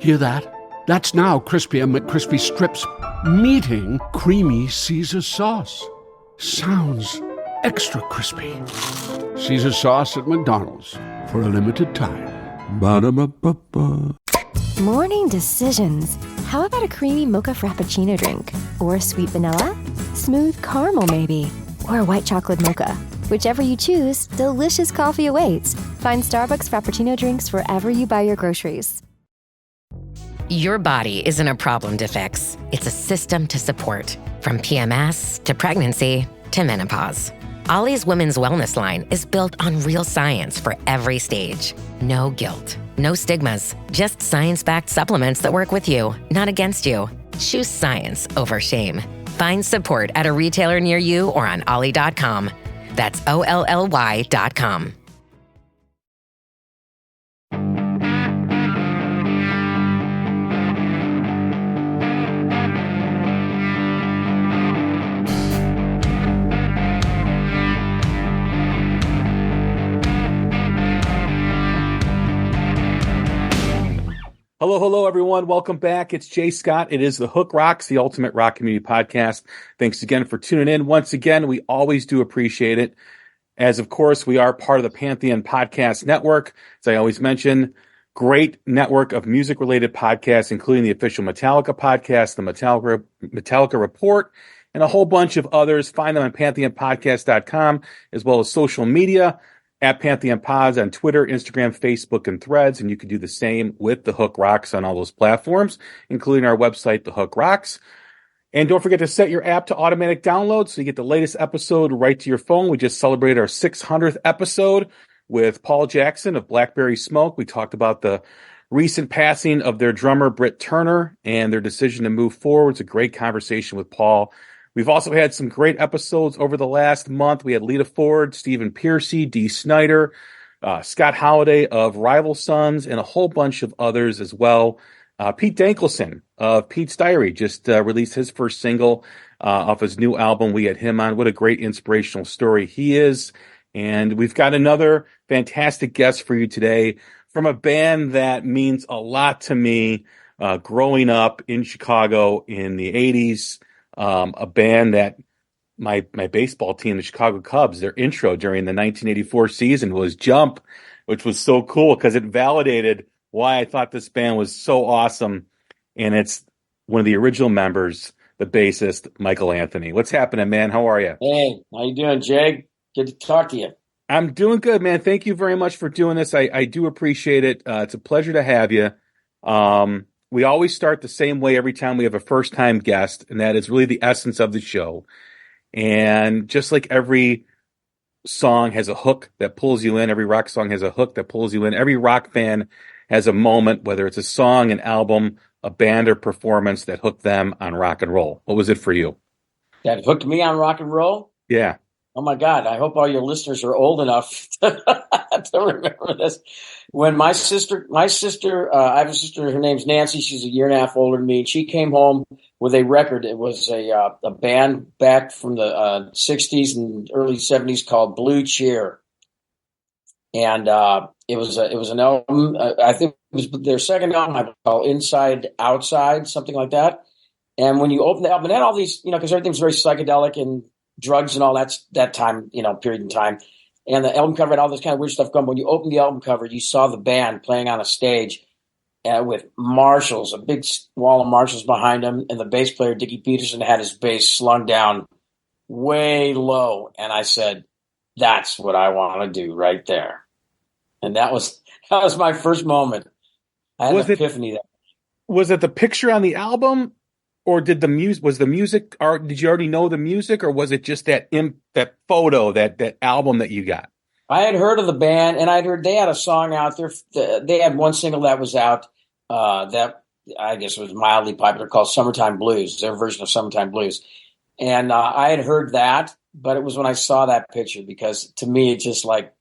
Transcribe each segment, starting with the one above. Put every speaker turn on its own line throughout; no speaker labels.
Hear that? That's now Crispy and McCrispy strips meeting Creamy Caesar sauce. Sounds extra crispy. Caesar sauce at McDonald's for a limited time. Ba-da-ba-ba-ba.
Morning decisions. How about a creamy mocha frappuccino drink? Or a sweet vanilla? Smooth caramel maybe? Or a white chocolate mocha? Whichever you choose, delicious coffee awaits. Find Starbucks Frappuccino drinks wherever you buy your groceries.
Your body isn't a problem to fix. It's a system to support. From PMS to pregnancy to menopause. Ollie's Women's Wellness line is built on real science for every stage. No guilt, no stigmas, just science-backed supplements that work with you, not against you. Choose science over shame. Find support at a retailer near you or on ollie.com. That's OLLY.com.
Hello, everyone. Welcome back. It's Jay Scott. It is The Hook Rocks, the ultimate rock community podcast. Thanks again for tuning in. Once again, we always do appreciate it. As, of course, we are part of the Pantheon Podcast Network. As I always mention, great network of music-related podcasts, including the official Metallica podcast, the Metallica Report, and a whole bunch of others. Find them on pantheonpodcast.com, as well as social media. At Pantheon Pods on Twitter, Instagram, Facebook, and Threads. And you can do the same with The Hook Rocks on all those platforms, including our website, The Hook Rocks. And don't forget to set your app to automatic download so you get the latest episode right to your phone. We just celebrated our 600th episode with Paul Jackson of Blackberry Smoke. We talked about the recent passing of their drummer, Britt Turner, and their decision to move forward. It's a great conversation with Paul. We've also had some great episodes over the last month. We had Lita Ford, Stephen Piercy, Dee Snider, Scott Halliday of Rival Sons, and a whole bunch of others as well. Pete Dankelson of Pete's Diary just released his first single off his new album. We had him on. What a great inspirational story he is. And we've got another fantastic guest for you today from a band that means a lot to me growing up in Chicago in the 80s. A band that my baseball team, the Chicago Cubs, their intro during the 1984 season was Jump, which was so cool because it validated why I thought this band was so awesome. And it's one of the original members, the bassist, Michael Anthony. What's happening, man? How are you?
Hey, how you doing, Jay? Good to talk to you.
I'm doing good, man. Thank you very much for doing this. I do appreciate it. It's a pleasure to have you. We always start the same way every time we have a first-time guest, and that is really the essence of the show. And just like every song has a hook that pulls you in, every rock song has a hook that pulls you in, every rock fan has a moment, whether it's a song, an album, a band, or performance that hooked them on rock and roll. What was it for you?
That hooked me on rock and roll?
Yeah.
Oh, my God. I hope all your listeners are old enough to remember this. When my sister, I have a sister, her name's Nancy. She's a year and a half older than me. And she came home with a record. It was a band back from the 60s and early 70s called Blue Cheer. And it was an album. I think it was their second album, called Inside Outside, something like that. And when you open the album, it had all these, because everything's very psychedelic and drugs and all that time, period in time. And the album cover had all this kind of weird stuff going. When you opened the album cover, you saw the band playing on a stage with Marshalls, a big wall of Marshalls behind him. And the bass player, Dickie Peterson, had his bass slung down way low. And I said, that's what I want to do right there. And that was my first moment. I had an epiphany there.
Was it the picture on the album? Or did the music? Was the music? Or did you already know the music, or was it just that photo, that album that you got?
I had heard of the band, and I'd heard they had a song out there. They had one single that was out that I guess was mildly popular called "Summertime Blues." Their version of "Summertime Blues," and I had heard that, but it was when I saw that picture because to me it just like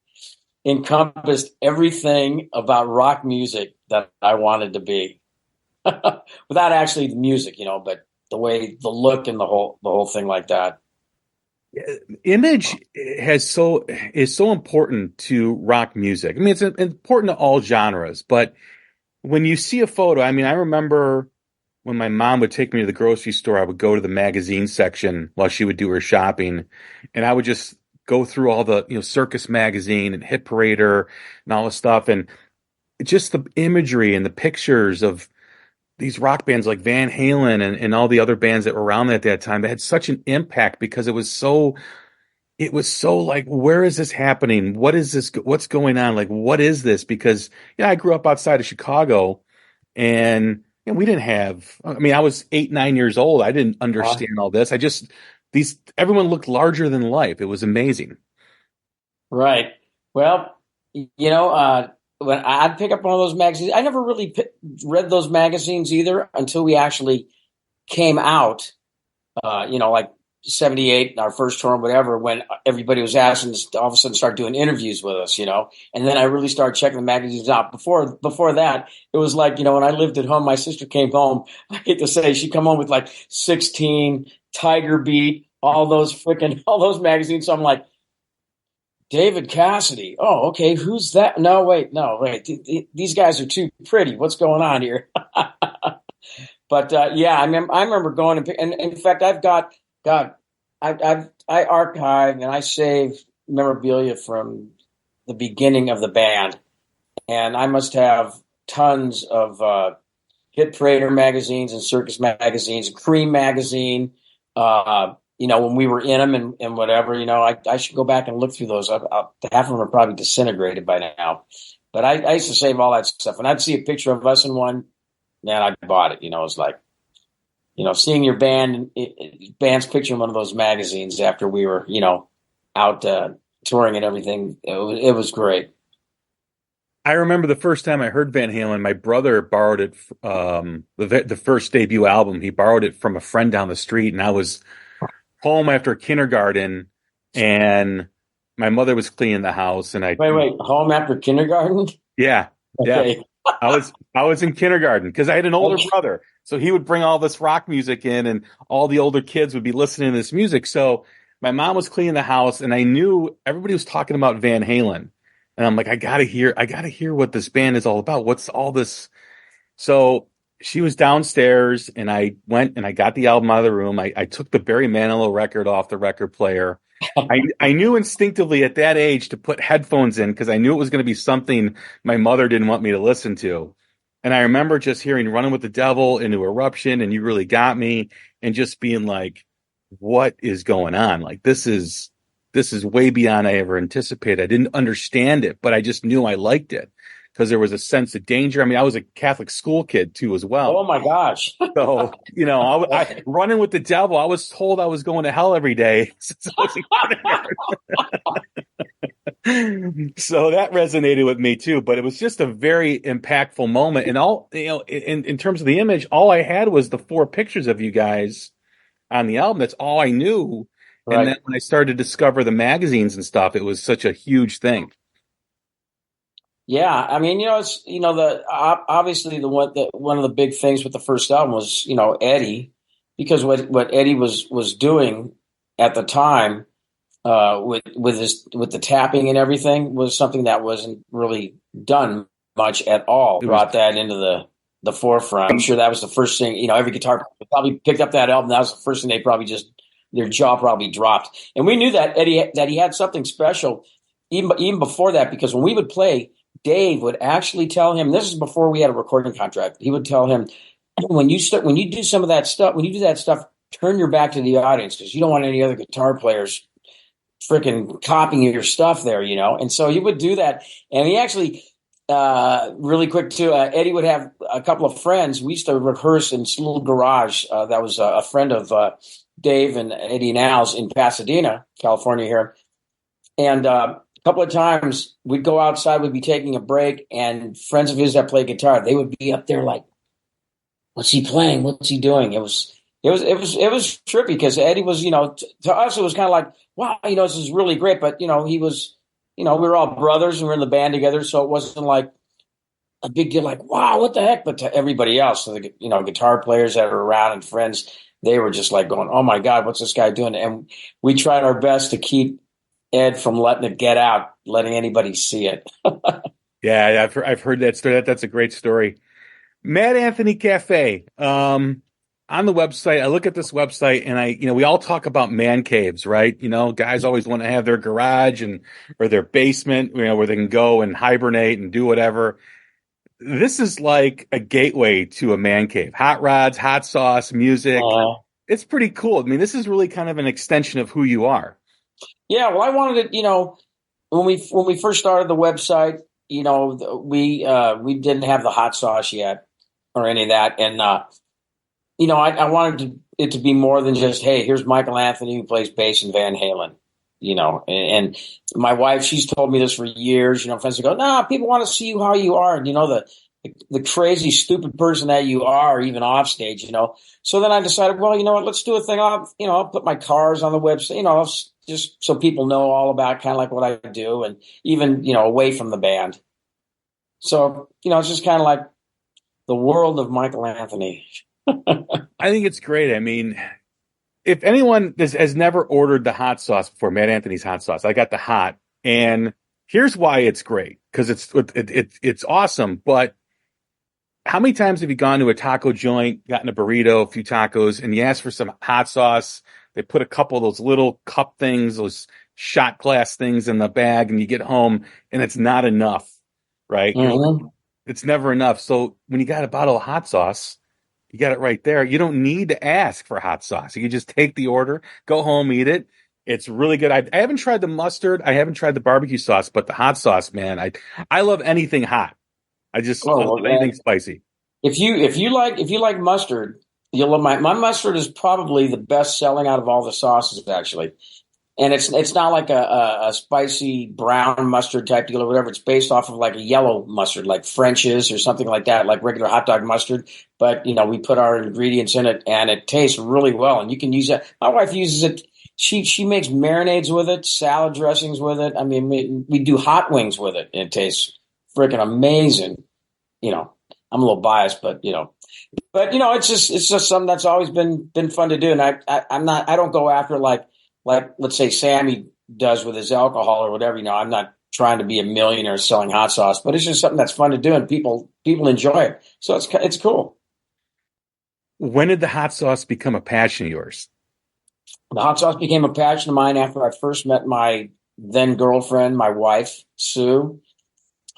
encompassed everything about rock music that I wanted to be. Without actually the music, but the way, the look and the whole thing like that.
Image is so important to rock music. I mean, it's important to all genres, but when you see a photo, I mean, I remember when my mom would take me to the grocery store, I would go to the magazine section while she would do her shopping, and I would just go through all the, Circus Magazine and Hit Parader and all the stuff, and just the imagery and the pictures of these rock bands like Van Halen and all the other bands that were around at that time that had such an impact because it was so like, where is this happening? What is this? What's going on? Like, what is this? Because, I grew up outside of Chicago, and we didn't have, I mean, I was 8, 9 years old. I didn't understand all this. Everyone looked larger than life. It was amazing.
Right. Well, when I'd pick up one of those magazines, I never really read those magazines either until we actually came out, like 78, our first tour, whatever, when everybody was asking us to all of a sudden start doing interviews with us, and then I really started checking the magazines out. Before that, it was like, when I lived at home, my sister came home. I hate to say, she'd come home with like 16, Tiger Beat, all those magazines. So I'm like, David Cassidy. Oh, okay. Who's that? No, wait. These guys are too pretty. What's going on here? But I remember going and in fact, I've got, God, I archive and I save memorabilia from the beginning of the band, and I must have tons of Hit Parader magazines and Circus magazines, Cream magazine. When we were in them and whatever, I should go back and look through those. Half of them are probably disintegrated by now, but I used to save all that stuff. And I'd see a picture of us in one, man, I bought it. It's like, seeing your band's picture in one of those magazines after we were, out touring and everything. It was great.
I remember the first time I heard Van Halen, my brother borrowed it, the first debut album. He borrowed it from a friend down the street, and I was home after kindergarten, and my mother was cleaning the house, and
wait, home after kindergarten?
Yeah.
Okay.
Yeah. I was in kindergarten because I had an older brother. So he would bring all this rock music in, and all the older kids would be listening to this music. So my mom was cleaning the house, and I knew everybody was talking about Van Halen. And I'm like, I gotta hear what this band is all about. What's all this? So she was downstairs, and I went and I got the album out of the room. I took the Barry Manilow record off the record player. I knew instinctively at that age to put headphones in because I knew it was going to be something my mother didn't want me to listen to. And I remember just hearing Running with the Devil into Eruption and You Really Got Me, and just being like, what is going on? Like, this is way beyond I ever anticipated. I didn't understand it, but I just knew I liked it because there was a sense of danger. I mean, I was a Catholic school kid too, as well.
Oh my gosh.
So, I Running with the Devil, I was told I was going to hell every day since I was in kindergarten. So that resonated with me too, but it was just a very impactful moment. And all, in terms of the image, all I had was the 4 pictures of you guys on the album. That's all I knew. Right. And then when I started to discover the magazines and stuff, it was such a huge thing.
Yeah, I mean, it's obviously one of the big things with the first album was Eddie, because what Eddie was doing at the time with the tapping and everything was something that wasn't really done much at all. Brought that into the forefront. I'm sure that was the first thing. Every guitar player probably picked up that album. That was the first thing they probably their jaw probably dropped. And we knew that he had something special even before that, because when we would play, Dave would actually tell him, this is before we had a recording contract, he would tell him, when you do some of that stuff, when you do that stuff, turn your back to the audience because you don't want any other guitar players freaking copying your stuff there, And so he would do that. And he actually, really quick too, Eddie would have a couple of friends. We used to rehearse in this little garage that was a friend of Dave and Eddie and Al's in Pasadena, California here. And a couple of times we'd go outside, we'd be taking a break, and friends of his that play guitar, they would be up there like, what's he playing? What's he doing? It was trippy because Eddie was, to us, it was kind of like, wow, this is really great. But, he was, we were all brothers and we were in the band together. So it wasn't like a big deal, like, wow, what the heck? But to everybody else, so the, guitar players that were around and friends, they were just like going, oh my God, what's this guy doing? And we tried our best to keep Ed from letting it get out, letting anybody see it.
Yeah, I've heard that story. That's a great story. Mad Anthony Cafe. On the website, I look at this website and we all talk about man caves, right? Guys always want to have their garage or their basement, where they can go and hibernate and do whatever. This is like a gateway to a man cave. Hot rods, hot sauce, music. It's pretty cool. I mean, this is really kind of an extension of who you are.
Yeah, well, I wanted it, when we first started the website, we didn't have the hot sauce yet or any of that. And, I wanted it to be more than just, hey, here's Michael Anthony who plays bass in Van Halen, and my wife, she's told me this for years, friends would go, no, people want to see you how you are. And, the crazy, stupid person that you are, even off stage, So then I decided, well, you know what, let's do a thing. I'll put my cars on the website, just so people know all about kind of like what I do and even, away from the band. So, it's just kind of like the world of Michael Anthony.
I think it's great. I mean, if anyone has never ordered the hot sauce before, Mad Anthony's hot sauce, I got the hot, and here's why it's great, because it's awesome. But how many times have you gone to a taco joint, gotten a burrito, a few tacos, and you ask for some hot sauce? They put a couple of those little cup things, those shot glass things in the bag, and you get home and it's not enough, right?
Mm-hmm.
It's never enough. So when you got a bottle of hot sauce, you got it right there. You don't need to ask for hot sauce. You can just take the order, go home, eat it. It's really good. I haven't tried the mustard. I haven't tried the barbecue sauce, but the hot sauce, man, I love anything hot. I just love anything spicy.
If you like mustard, you'll love my mustard is probably the best selling out of all the sauces, actually. And it's not like a spicy brown mustard type deal or whatever. It's based off of like a yellow mustard, like French's or something like that, like regular hot dog mustard. But, we put our ingredients in it and it tastes really well. And you can use it. My wife uses it. She makes marinades with it, salad dressings with it. I mean, we do hot wings with it. And it tastes freaking amazing. I'm a little biased, but it's just something that's always been fun to do. And I don't go after like let's say Sammy does with his alcohol or whatever. I'm not trying to be a millionaire selling hot sauce, but it's just something that's fun to do and people enjoy it. So it's cool.
When did the hot sauce become a passion of yours?
The hot sauce became a passion of mine after I first met my then girlfriend, my wife, Sue.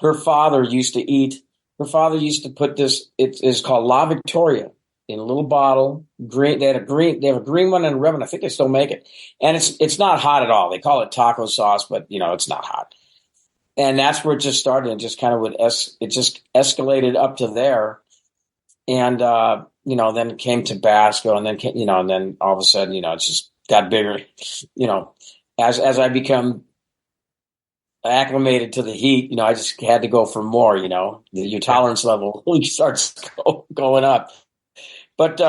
Her father used to put this, it is called La Victoria, in a little bottle. Green. They have a green one and a red one. I think they still make it. And it's not hot at all. They call it taco sauce, but it's not hot. And that's where it just started. It just kind of it just escalated up to there. And, then it came Tabasco and then, and then all of a sudden, it just got bigger, as I become acclimated to the heat, I just had to go for more, your tolerance level starts going up. But,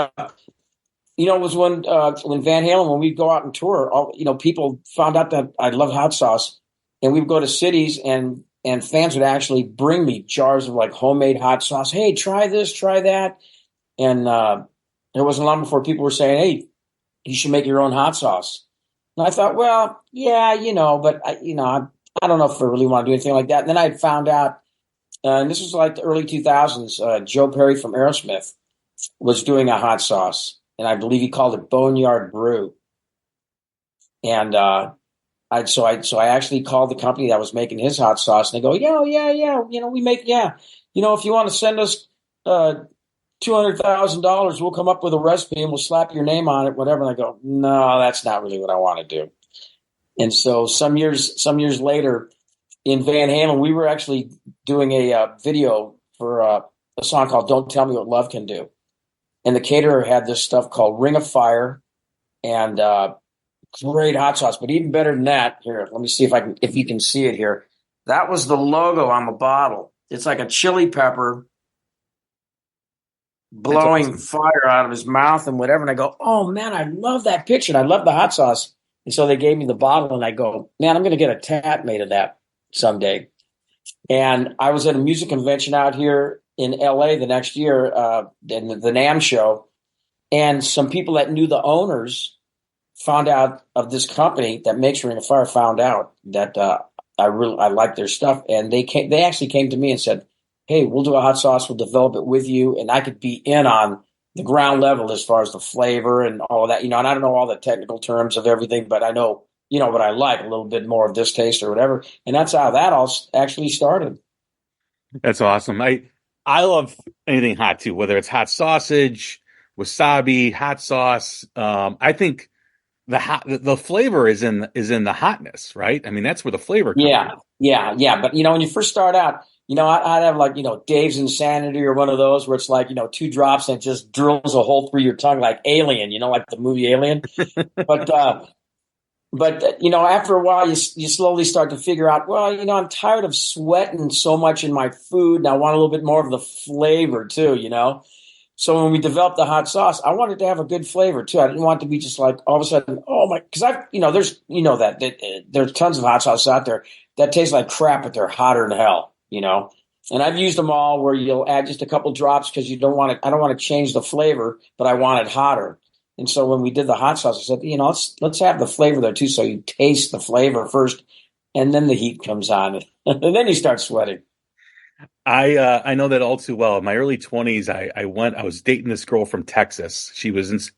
it was when Van Halen, when we'd go out and tour, people found out that I loved hot sauce and we'd go to cities and fans would actually bring me jars of like homemade hot sauce. Hey, try this, try that. And, it wasn't long before people were saying, hey, you should make your own hot sauce. And I thought, well, yeah, but I don't know if I really want to do anything like that. And then I found out, and this was like the early 2000s, Joe Perry from Aerosmith was doing a hot sauce, and I believe he called it Boneyard Brew. And I actually called the company that was making his hot sauce, and they go, yeah, we make, if you want to send us $200,000, we'll come up with a recipe and we'll slap your name on it, whatever. And I go, no, that's not really what I want to do. And so some years later in Van Halen, we were actually doing a video for a song called Don't Tell Me What Love Can Do. And the caterer had this stuff called Ring of Fire and great hot sauce. But even better than that, here, let me see if you can see it here. That was the logo on the bottle. It's like a chili pepper blowing fire out of his mouth and whatever. And I go, oh, man, I love that picture. And I love the hot sauce. And so they gave me the bottle, and I go, man, I'm going to get a tat made of that someday. And I was at a music convention out here in L.A. the next year, in the NAMM show, and some people that knew the owners found out of this company that makes Ring of Fire, found out that I liked their stuff, and they actually came to me and said, hey, we'll do a hot sauce, we'll develop it with you, and I could be in on the ground level as far as the flavor and all of that, and I don't know all the technical terms of everything, but I know, what I like, a little bit more of this taste or whatever. And that's how that all actually started.
That's awesome. I love anything hot too, whether it's hot sausage, wasabi, hot sauce. I think the flavor is in the hotness, right? I mean, that's where the flavor comes from.
Yeah. But when you first start out, I'd have like, Dave's Insanity or one of those where it's like, 2 drops and it just drills a hole through your tongue like Alien, like the movie Alien. But after a while, you slowly start to figure out, well, I'm tired of sweating so much in my food, and I want a little bit more of the flavor too, So when we developed the hot sauce, I wanted to have a good flavor too. I didn't want it to be just like all of a sudden, oh my, because there's, there's tons of hot sauce out there that taste like crap, but they're hotter than hell, And I've used them all where you'll add just a couple drops because I don't want to change the flavor, but I want it hotter. And so when we did the hot sauce, I said, let's have the flavor there too. So you taste the flavor first and then the heat comes on and then you start sweating.
I know that all too well. In my early 20s, I was dating this girl from Texas. She was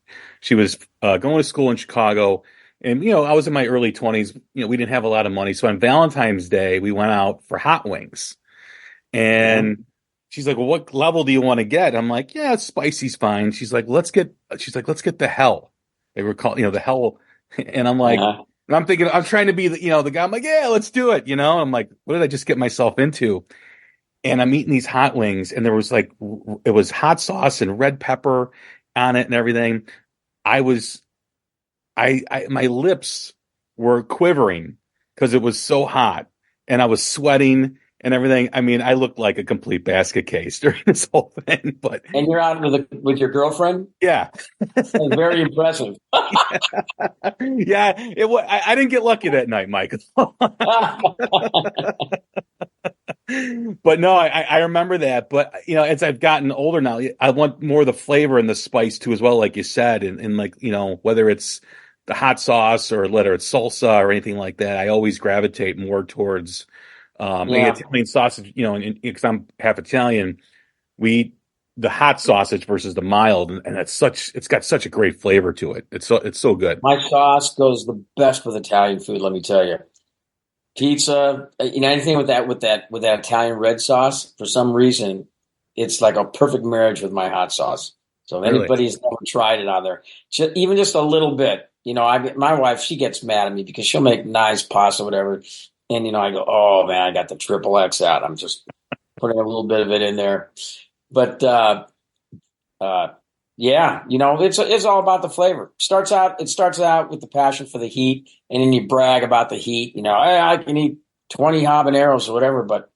going to school in Chicago, and I was in my early 20s. We didn't have a lot of money, so on Valentine's Day we went out for hot wings, and she's like, "Well, what level do you want to get?" I'm like, "Yeah, spicy's fine." She's like, let's get the hell. They were called, the hell, and I'm like. And I'm thinking, I'm trying to be the guy. I'm like, yeah, let's do it. I'm like, what did I just get myself into? And I'm eating these hot wings, and there was it was hot sauce and red pepper on it and everything. My lips were quivering because it was so hot, and I was sweating and everything. I mean, I looked like a complete basket case during this whole thing.
And you're out with your girlfriend?
Yeah.
Very impressive.
Yeah. I didn't get lucky that night, Mike. But no, I remember that. But, as I've gotten older now, I want more of the flavor and the spice too, as well, like you said. And like, whether it's the hot sauce or whether it's salsa or anything like that, I always gravitate more towards Italian sausage, because I'm half Italian. We eat the hot sausage versus the mild, and it's got such a great flavor to it. It's so good.
My sauce goes the best with Italian food, let me tell you. Pizza, anything with that Italian red sauce, for some reason, it's like a perfect marriage with my hot sauce. So if anybody's never tried it on there, even just a little bit, my wife, she gets mad at me because she'll make nice pasta, whatever. And, I go, oh man, I got the triple X out. I'm just putting a little bit of it in there. But, it's all about the flavor. It starts out with the passion for the heat, and then you brag about the heat. Hey, I can eat 20 habaneros or whatever, but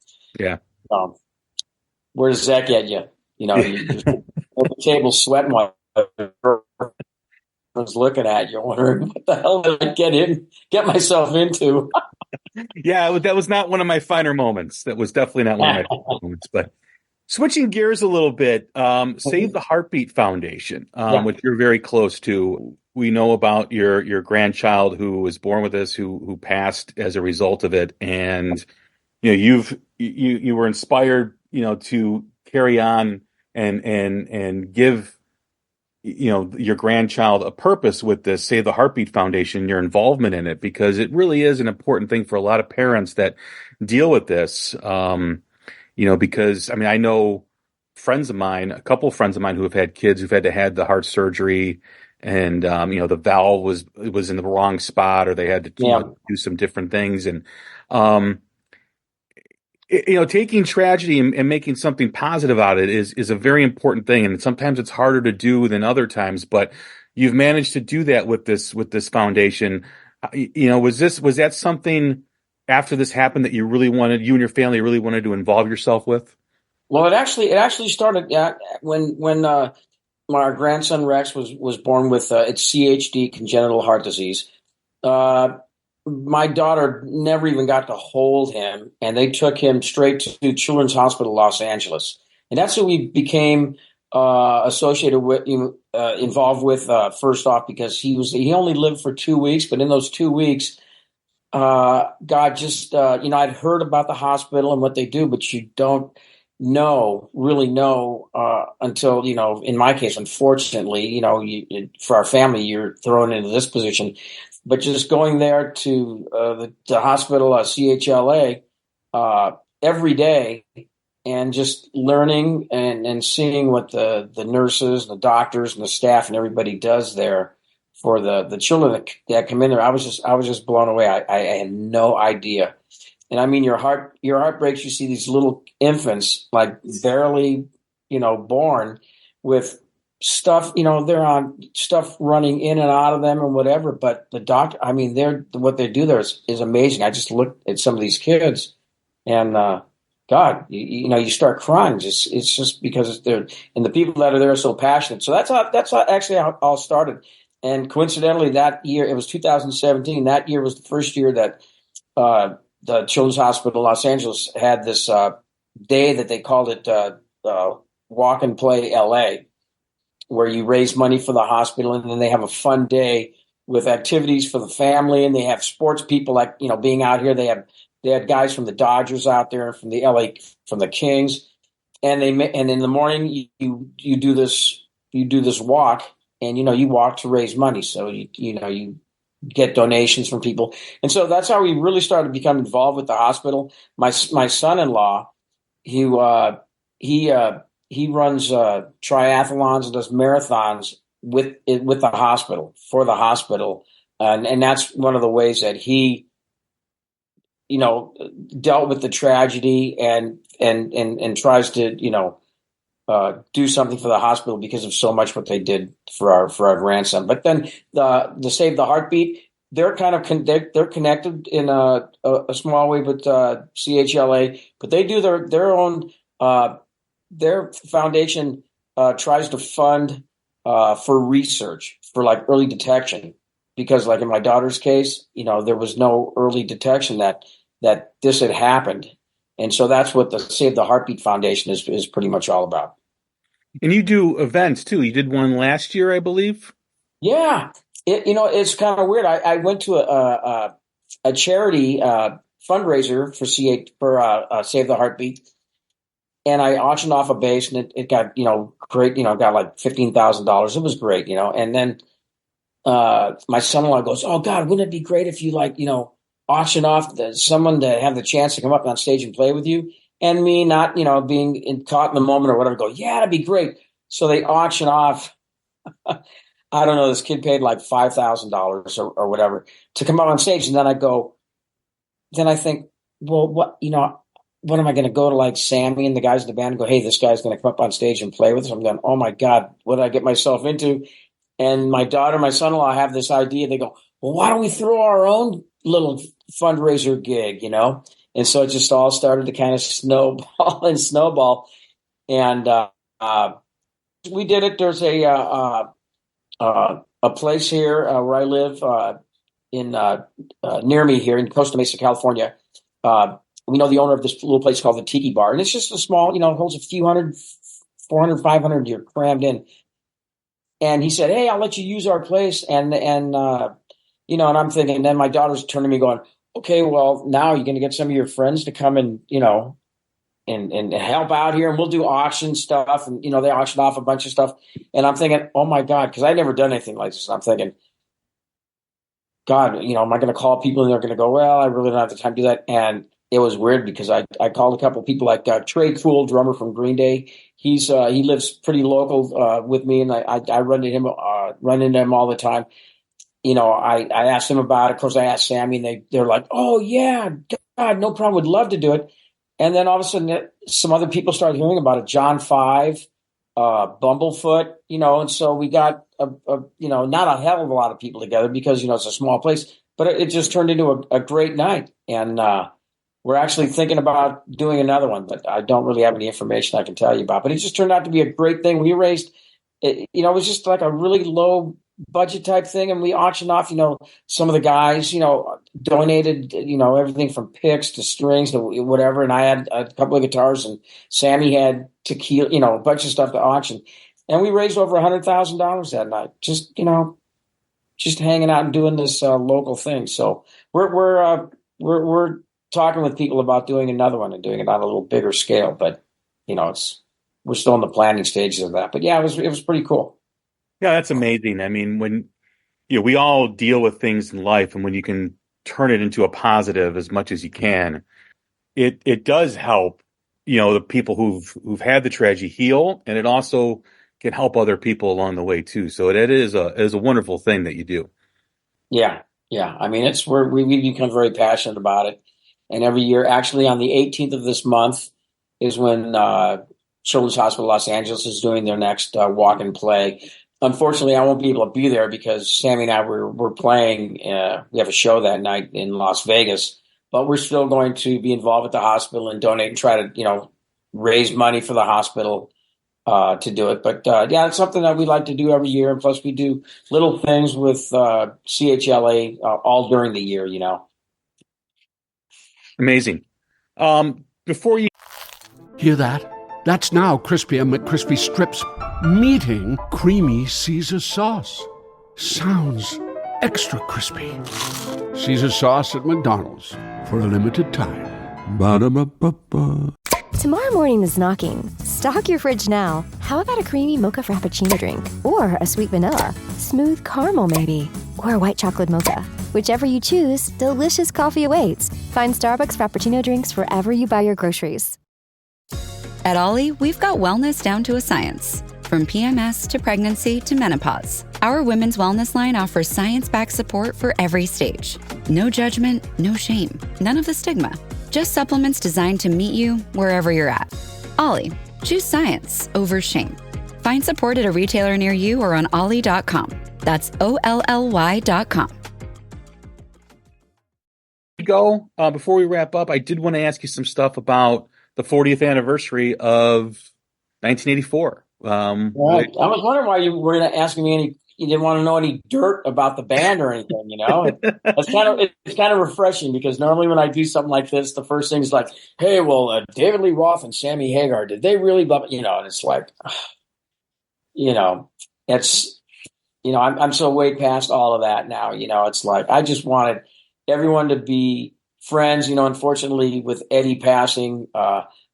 where does that get you? You're at the table sweating while everyone's looking at you, wondering what the hell did I get myself into?
Yeah, that was not one of my finer moments. That was definitely not one of my finer moments, but. Switching gears a little bit, Save the Heartbeat Foundation, which you're very close to. We know about your grandchild who was born with this, who passed as a result of it, and you were inspired, to carry on and give your grandchild a purpose with this Save the Heartbeat Foundation, your involvement in it, because it really is an important thing for a lot of parents that deal with this. Because I know a couple of friends of mine who have had kids who've had to have the heart surgery, and the valve was in the wrong spot, or they had to do some different things, and taking tragedy and making something positive out of it is a very important thing, and sometimes it's harder to do than other times. But you've managed to do that with this foundation. Was that something? After this happened, that you and your family really wanted to involve yourself with?
Well, it actually started when our grandson Rex was born with it's CHD, congenital heart disease. My daughter never even got to hold him, and they took him straight to Children's Hospital Los Angeles, and that's who we became associated with, involved with first off, because he only lived for 2 weeks, but in those 2 weeks. God just, I'd heard about the hospital and what they do, but you don't really know until, in my case, unfortunately, for our family, you're thrown into this position. But just going there to the hospital, CHLA, every day and just learning and seeing what the nurses, the doctors, and the staff and everybody does there for the children that come in there, I was just blown away. I had no idea. And I mean, your heart breaks. You see these little infants, like barely, born with stuff, they're on stuff running in and out of them and whatever. But the doctor, I mean, what they do there is amazing. I just looked at some of these kids and, God, you start crying. It's just because they're, and the people that are there are so passionate. So that's how actually how it all started. And coincidentally, that year, it was 2017. That year was the first year that, the Children's Hospital in Los Angeles had this day that they called it Walk and Play LA, where you raise money for the hospital, and then they have a fun day with activities for the family, and they have sports people like being out here. They had guys from the Dodgers out there, from the from the Kings, and in the morning you do this walk, and you walk to raise money. So you get donations from people. And so that's how we really started to become involved with the hospital. My son-in-law, he runs triathlons and does marathons with the hospital, for the hospital. And that's one of the ways that he, dealt with the tragedy and tries to, do something for the hospital because of so much what they did for our grandson. But then the Save the Heartbeat, they're kind of they're connected in a small way with CHLA, but they do their own. Their foundation tries to fund for research for like early detection, because like in my daughter's case, there was no early detection that this had happened. And so that's what the Save the Heartbeat Foundation is pretty much all about.
And you do events too. You did one last year, I believe.
Yeah, it's kind of weird. I went to a charity fundraiser for Save the Heartbeat, and I auctioned off a bass, and it got great. Got like $15,000. It was great, And then my son-in-law goes, "Oh God, wouldn't it be great if you auction off someone to have the chance to come up on stage and play with you?" And me not, being caught in the moment or whatever, go, "Yeah, that'd be great." So they auction off, I don't know, this kid paid like $5,000 or whatever to come up on stage. And then I think, well, what am I going to go to like Sammy and the guys in the band and go, "Hey, this guy's going to come up on stage and play with us"? I'm going, "Oh my God, what did I get myself into?" And my daughter, my son-in-law have this idea. They go, "Well, why don't we throw our own little fundraiser gig, And so it just all started to kind of snowball. And we did it. There's a place here where I live in near me here in Costa Mesa, California. We know the owner of this little place called the Tiki Bar. And it's just a small, holds a few hundred, 400, 500, you're crammed in. And he said, "Hey, I'll let you use our place." And and I'm thinking, and then my daughter's turning to me going, "Okay, well, now you're going to get some of your friends to come and, and help out here, and we'll do auction stuff." And, they auction off a bunch of stuff. And I'm thinking, oh my God, because I'd never done anything like this. I'm thinking, God, am I going to call people and they're going to go, "Well, I really don't have the time to do that." And it was weird because I called a couple of people like Trey Cool, drummer from Green Day. He lives pretty local with me, and I run into him all the time. I asked him about it. Of course, I asked Sammy, and they're like, "Oh yeah, God, no problem. Would love to do it." And then all of a sudden, some other people started hearing about it. John 5, Bumblefoot, and so we got not a hell of a lot of people together because it's a small place, but it just turned into a great night. And we're actually thinking about doing another one, but I don't really have any information I can tell you about. But it just turned out to be a great thing. We raised, it was just like a really low budget type thing, and we auctioned off, some of the guys, donated, everything from picks to strings to whatever. And I had a couple of guitars, and Sammy had tequila, a bunch of stuff to auction. And we raised over $100,000 that night, just hanging out and doing this local thing. So we're talking with people about doing another one and doing it on a little bigger scale. But we're still in the planning stages of that. But yeah, it was pretty cool.
Yeah, that's amazing. I mean, when we all deal with things in life, and when you can turn it into a positive as much as you can, it does help, the people who've had the tragedy heal, and it also can help other people along the way too. So it is a wonderful thing that you do.
Yeah. Yeah. I mean, it's where we become very passionate about it. And every year, actually on the 18th of this month is when Children's Hospital Los Angeles is doing their next walk and play. Unfortunately, I won't be able to be there because Sammy and I we're playing. We have a show that night in Las Vegas, but we're still going to be involved with the hospital and donate and try to, raise money for the hospital to do it. But yeah, it's something that we like to do every year. And plus, we do little things with CHLA all during the year.
Amazing. Before you
Hear that? That's now Crispy and McCrispy Strips meeting creamy Caesar sauce. Sounds extra crispy. Caesar sauce at McDonald's for a limited time. Ba-da-ba-ba-ba.
Tomorrow morning is knocking. Stock your fridge now. How about a creamy mocha frappuccino drink? Or a sweet vanilla? Smooth caramel, maybe? Or a white chocolate mocha? Whichever you choose, delicious coffee awaits. Find Starbucks Frappuccino drinks wherever you buy your groceries.
At Ollie, we've got wellness down to a science. From PMS to pregnancy to menopause, our women's wellness line offers science-backed support for every stage. No judgment, no shame, none of the stigma. Just supplements designed to meet you wherever you're at. Ollie, choose science over shame. Find support at a retailer near you or on ollie.com. That's OLLY.com.
Before we wrap up, I did want to ask you some stuff about the 40th anniversary of 1984.
Right. I was wondering why you were asking me you didn't want to know any dirt about the band or anything, It's kind of refreshing because normally when I do something like this, the first thing is like, hey, well, David Lee Roth and Sammy Hagar, did they really, and it's like, it's, I'm so way past all of that now, it's like, I just wanted everyone to be friends, unfortunately with Eddie passing,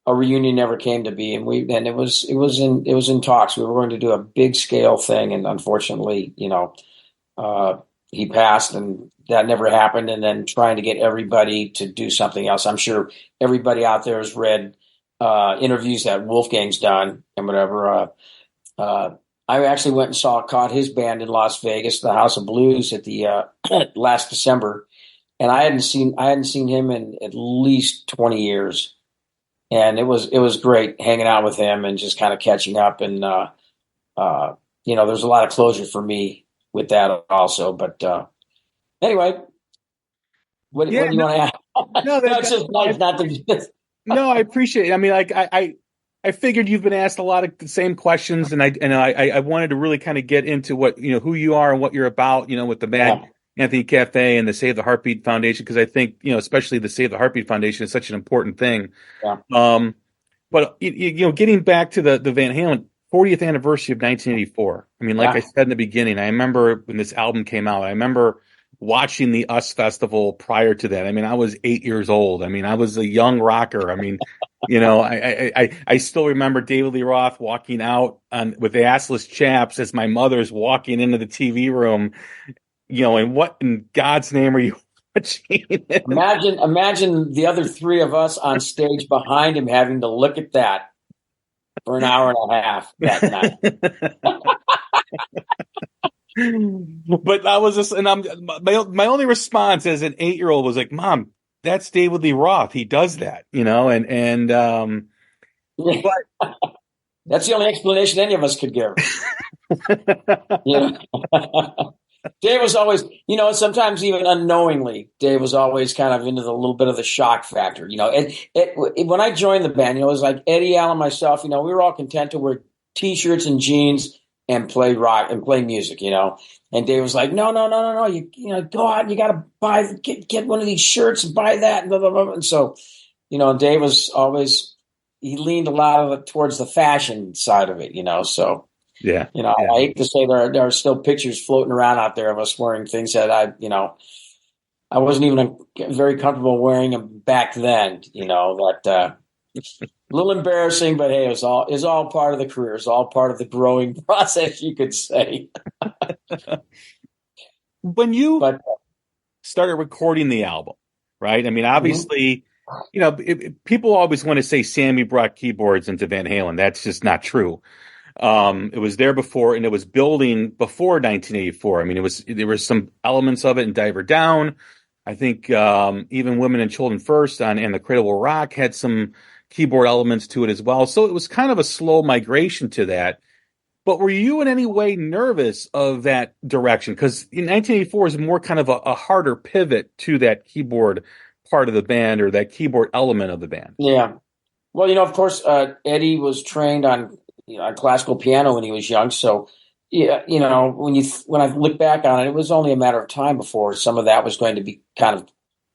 a reunion never came to be, and it was in talks. We were going to do a big scale thing, and unfortunately, he passed, and that never happened. And then trying to get everybody to do something else. I'm sure everybody out there has read interviews that Wolfgang's done and whatever. I actually went and caught his band in Las Vegas, the House of Blues, at the last December, and I hadn't seen him in at least 20 years. And it was great hanging out with him and just kind of catching up. And, there's a lot of closure for me with that also. But anyway, what do you want to add?
No,
that's just nice not to.
No, I appreciate it. I mean, like I figured you've been asked a lot of the same questions, and I wanted to really kind of get into what, who you are and what you're about, with the band. Yeah. Anthony Cafe and the Save the Heartbeat Foundation, because I think, especially the Save the Heartbeat Foundation is such an important thing. Yeah. But, getting back to the Van Halen 40th anniversary of 1984. I mean, like I said in the beginning, I remember when this album came out, I remember watching the US Festival prior to that. I mean, I was 8 years old. I mean, I was a young rocker. I mean, I still remember David Lee Roth walking out with the assless chaps as my mother's walking into the TV room. And what in God's name are you watching?
Imagine the other three of us on stage behind him having to look at that for an hour and a half that night.
But that was just, and my only response as an 8-year-old was like, Mom, that's David Lee Roth. He does that,
but that's the only explanation any of us could give. Dave was always, sometimes even unknowingly, Dave was always kind of into the little bit of the shock factor. When I joined the band, it was like Eddie, Allen, myself, we were all content to wear T-shirts and jeans and play rock and play music, And Dave was like, no, you go out, you got to get one of these shirts and buy that, and blah, blah, blah. And so, Dave was always, he leaned a lot of it towards the fashion side of it, so.
Yeah.
I hate to say there are still pictures floating around out there of us wearing things that I wasn't even very comfortable wearing them back then, but little embarrassing, but hey, it was all part of the career. It's all part of the growing process, you could say.
When you
But
started recording the album, right? I mean,
mhm.
obviously, people always want to say Sammy brought keyboards into Van Halen. That's just not true. It was there before, and it was building before 1984. I mean, there were some elements of it in Diver Down. I think even Women and Children First and the Cradle Will Rock had some keyboard elements to it as well. So it was kind of a slow migration to that. But were you in any way nervous of that direction? Because in 1984 is more kind of a harder pivot to that keyboard part of the band or that keyboard element of the band.
Yeah. Well, of course, Eddie was trained on on classical piano when he was young. So, yeah, when I look back on it, it was only a matter of time before some of that was going to be kind of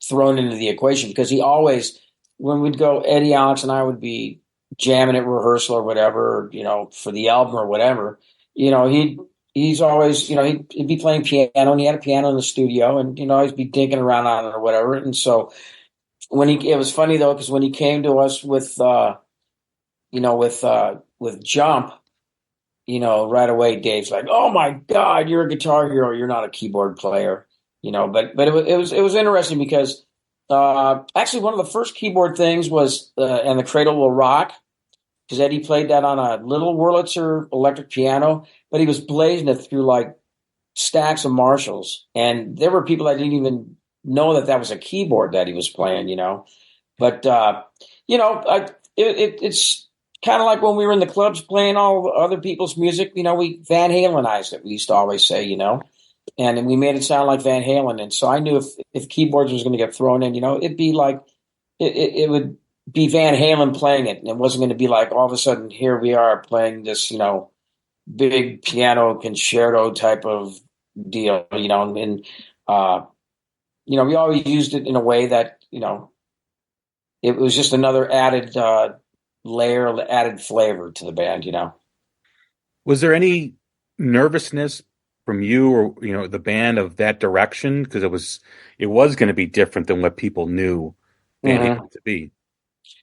thrown into the equation because he always, when we'd go, Eddie, Alex, and I would be jamming at rehearsal or whatever, for the album or whatever, he's always, he'd be playing piano and he had a piano in the studio and, always be dinking around on it or whatever. And so it was funny though, because when he came to us with Jump, right away, Dave's like, "Oh my God, you're a guitar hero. You're not a keyboard player." But it was interesting because actually one of the first keyboard things was and the Cradle Will Rock, because Eddie played that on a little Wurlitzer electric piano, but he was blazing it through like stacks of Marshalls, and there were people that didn't even know that was a keyboard that he was playing. But it's kind of like when we were in the clubs playing all other people's music, we Van Halenized it. We used to always say, and we made it sound like Van Halen. And so I knew if keyboards was going to get thrown in, it'd be like, it would be Van Halen playing it. And it wasn't going to be like all of a sudden here we are playing this, big piano concerto type of deal, and we always used it in a way that, it was just another added, layer, added flavor to the band,
Was there any nervousness from you or the band of that direction? Because it was going to be different than what people knew Van Halen to be.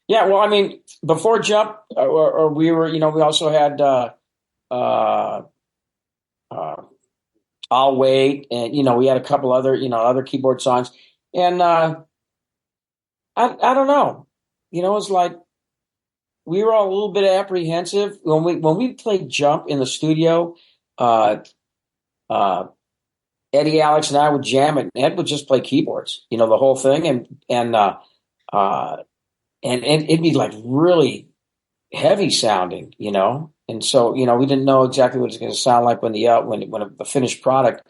Yeah, well, I mean, before Jump, or we were, we also had I'll Wait, and we had a couple other, other keyboard songs, and I don't know, it's like, we were all a little bit apprehensive when we played Jump in the studio. Eddie, Alex, and I would jam it. And Ed would just play keyboards, the whole thing, and it'd be like really heavy sounding, And so we didn't know exactly what it was going to sound like when the finished product.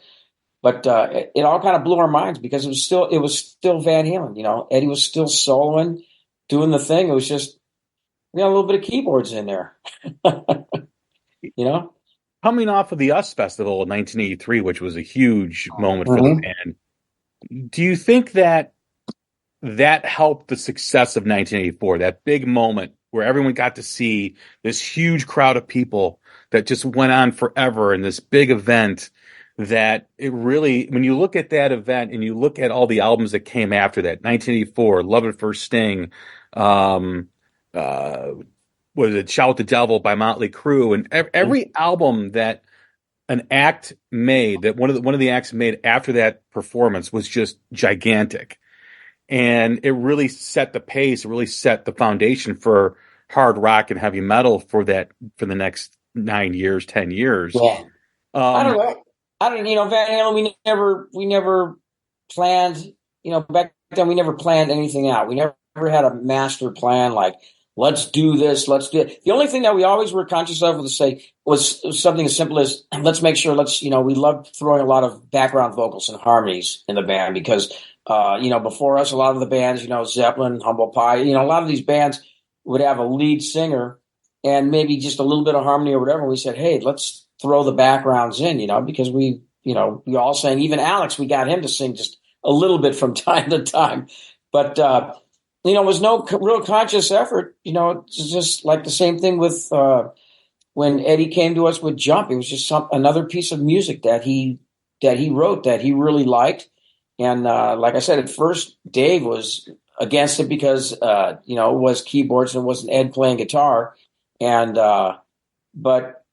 But it all kind of blew our minds because it was still Van Halen. Eddie was still soloing, doing the thing. It was just. We got a little bit of keyboards in there,
Coming off of the US Festival in 1983, which was a huge moment for the band, do you think that helped the success of 1984, that big moment where everyone got to see this huge crowd of people that just went on forever in this big event, that it really, when you look at that event and you look at all the albums that came after that, 1984, Love at First Sting, was it Shout the Devil by Motley Crue, and every album that an act made, that one of the acts made after that performance was just gigantic, and it really set the pace, it really set the foundation for hard rock and heavy metal for the next 9 years, 10 years.
Yeah. I don't know. Van Halen, we never planned, back then we never planned anything out. We never had a master plan like, let's do this, let's do it. The only thing that we always were conscious of was something as simple as let's make sure, we loved throwing a lot of background vocals and harmonies in the band because, before us, a lot of the bands, Zeppelin, Humble Pie, a lot of these bands would have a lead singer and maybe just a little bit of harmony or whatever. We said, hey, let's throw the backgrounds in, because we all sang, even Alex, we got him to sing just a little bit from time to time. But, it was no real conscious effort. It's just like the same thing with when Eddie came to us with Jump. It was just another piece of music that he wrote that he really liked. And like I said, at first, Dave was against it because it was keyboards and it wasn't Ed playing guitar, and but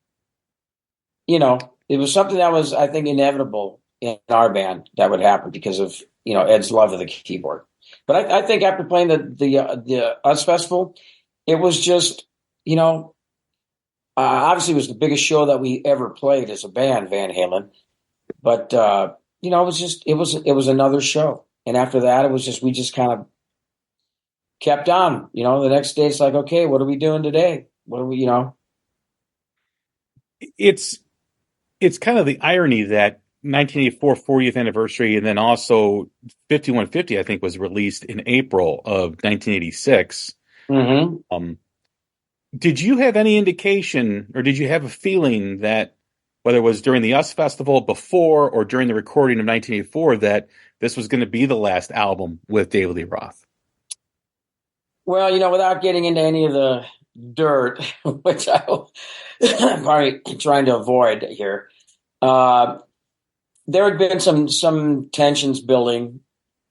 it was something that was, I think, inevitable in our band that would happen because of Ed's love of the keyboard. But I think after playing the US Festival, it was just obviously it was the biggest show that we ever played as a band, Van Halen. But it was another show, and after that, we just kind of kept on. The next day, it's like, okay, what are we doing today? What are we,
It's kind of the irony that 1984 40th anniversary, and then also 5150, I think, was released in April of 1986.
Mm-hmm.
Did you have any indication, or did you have a feeling that whether it was during the US Festival, before, or during the recording of 1984, that this was going to be the last album with David Lee Roth?
Well, without getting into any of the dirt, which I'm probably trying to avoid here, there had been some tensions building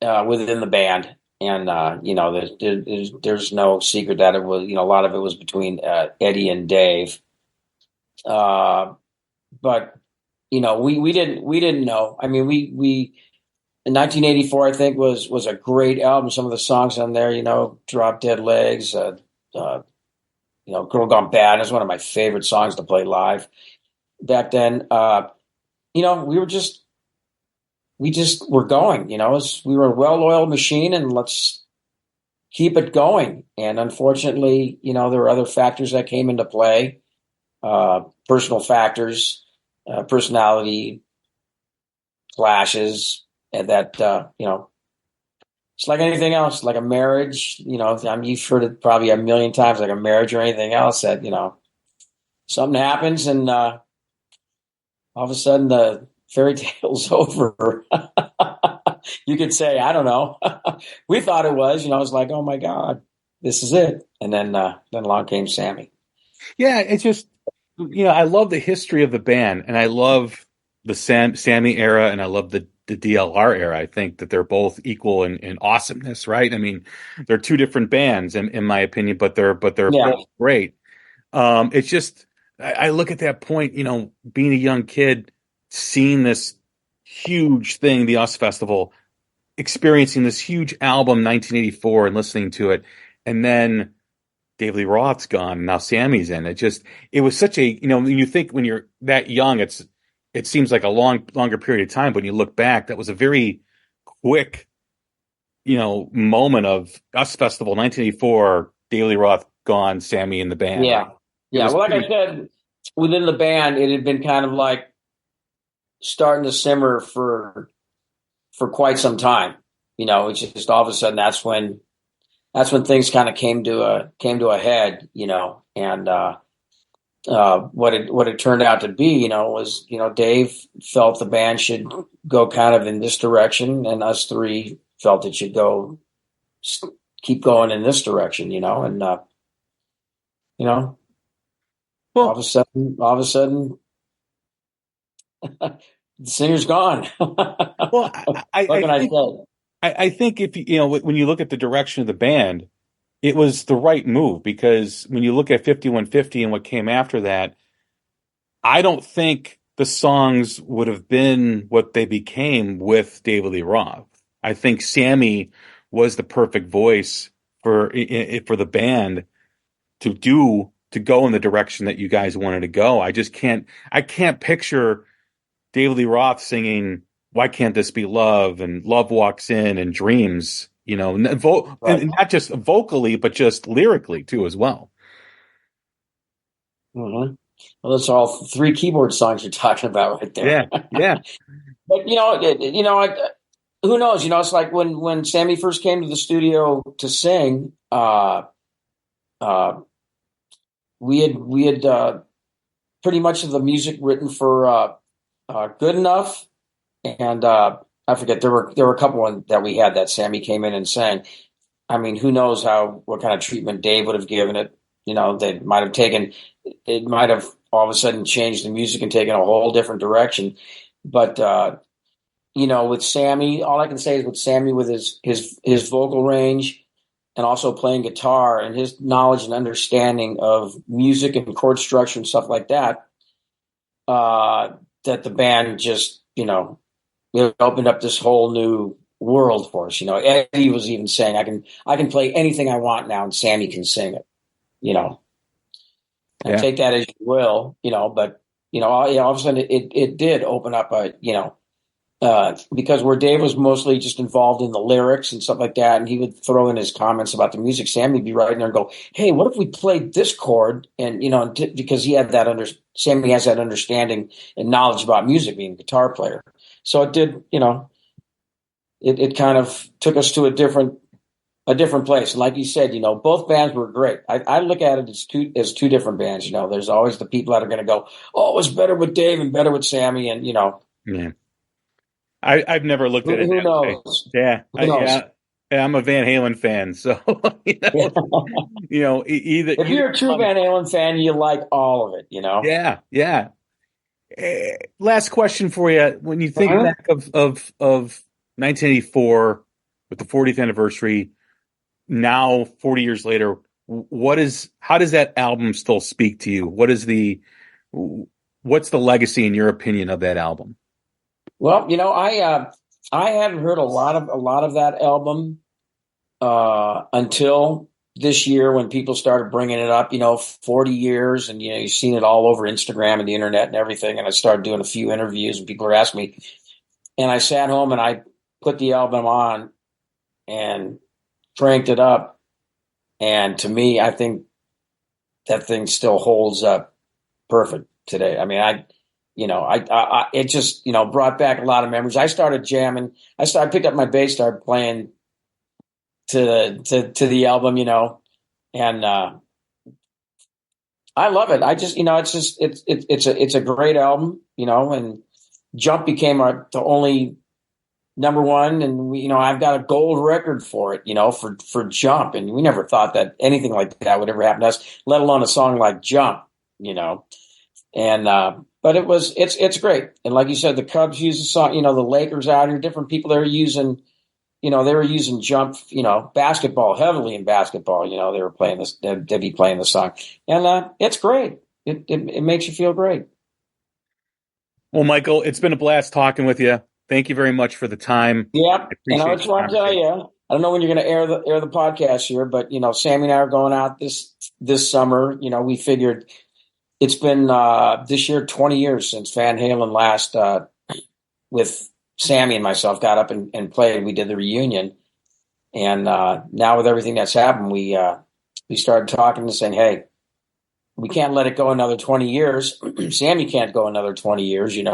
within the band, and there's no secret that it was a lot of it was between Eddie and Dave, but we didn't know. I mean, we in 1984, I think was a great album. Some of the songs on there, Drop Dead Legs, Girl Gone Bad is one of my favorite songs to play live back then. We just were going, we were a well-oiled machine, and let's keep it going. And unfortunately, there were other factors that came into play, personal factors, personality clashes, and that, it's like anything else, like a marriage, you've heard it probably a million times, like a marriage or anything else, that, something happens and all of a sudden the fairy tale's over. You could say, I don't know. We thought it was, it's like, oh my God, this is it. And then along came Sammy.
Yeah, it's just, I love the history of the band, and I love the Sammy era, and I love the DLR era. I think that they're both equal in awesomeness, right? I mean, they're two different bands in my opinion, but they're both great. It's just, I look at that point, being a young kid, seeing this huge thing, the US Festival, experiencing this huge album, 1984, and listening to it, and then David Lee Roth's gone, and now Sammy's in. It was such a, when you think when you're that young, it seems like a longer period of time, but when you look back, that was a very quick, moment of US Festival, 1984, David Lee Roth gone, Sammy in the band.
Yeah. Yeah. Well, like I said, within the band, it had been kind of like starting to simmer for quite some time. It's just all of a sudden that's when things kind of came to a head, and what it turned out to be, was, Dave felt the band should go kind of in this direction, and us three felt it should keep going in this direction, and all of a sudden, the singer's gone.
Well, I think if when you look at the direction of the band, it was the right move, because when you look at 5150 and what came after that, I don't think the songs would have been what they became with David Lee Roth. I think Sammy was the perfect voice for the band to go in the direction that you guys wanted to go. I can't picture David Lee Roth singing "Why Can't This Be Love" and "Love Walks In" and "Dreams," and not just vocally, but just lyrically too as well.
Mm-hmm. Well, that's all three keyboard songs you're talking about right there.
Yeah.
But who knows? It's like when Sammy first came to the studio to sing, we had pretty much of the music written for Good Enough, and I forget, there were a couple that we had that Sammy came in and sang. I mean, who knows what kind of treatment Dave would have given it. They might have all of a sudden changed the music and taken a whole different direction. But with Sammy, all I can say is with Sammy, with his vocal range, and also playing guitar, and his knowledge and understanding of music and chord structure and stuff like that, that the band just, it opened up this whole new world for us. Eddie was even saying, I can play anything I want now, and Sammy can sing it. And take that as you will, but all of a sudden it did open up because where Dave was mostly just involved in the lyrics and stuff like that, and he would throw in his comments about the music, Sammy would be right in there and go, "Hey, what if we played this chord?" And because he had Sammy has that understanding and knowledge about music, being a guitar player. So it did, it kind of took us to a different place. And like you said, both bands were great. I look at it as two different bands. There's always the people that are going to go, "Oh, it was better with Dave and better with Sammy," and
Yeah. I've never looked at it.
Who knows?
Yeah.
Who knows?
I'm a Van Halen fan, so either
if you're a true Van Halen fan, you like all of it.
Yeah. Last question for you: when you think back of 1984 with the 40th anniversary, now 40 years later, how does that album still speak to you? What's the legacy in your opinion of that album?
Well, I hadn't heard a lot of that album until this year when people started bringing it up. 40 years, and you've seen it all over Instagram and the internet and everything. And I started doing a few interviews, and people were asking me, and I sat home and I put the album on and cranked it up, and to me, I think that thing still holds up perfect today. I mean, it just, brought back a lot of memories. I started jamming. I picked up my bass, started playing to the album, and I love it. I just, it's a great album, and Jump became the only number one, and I've got a gold record for it, for Jump, and we never thought that anything like that would ever happen to us, let alone a song like Jump, and but it's great. And like you said, the Cubs use the song, the Lakers out here, different people that are using, they were using Jump, basketball, heavily in basketball, they were playing this, they'd be playing the song, and it's great. It makes you feel great.
Well, Michael, it's been a blast talking with you. Thank you very much for the time.
Yep. And I just want to tell you, I don't know when you're going to air the podcast here, but Sammy and I are going out this summer. We figured it's been this year 20 years since Van Halen last with Sammy and myself got up and played. We did the reunion, and now with everything that's happened, we started talking and saying, "Hey, we can't let it go another 20 years. Sammy can't go another 20 years, and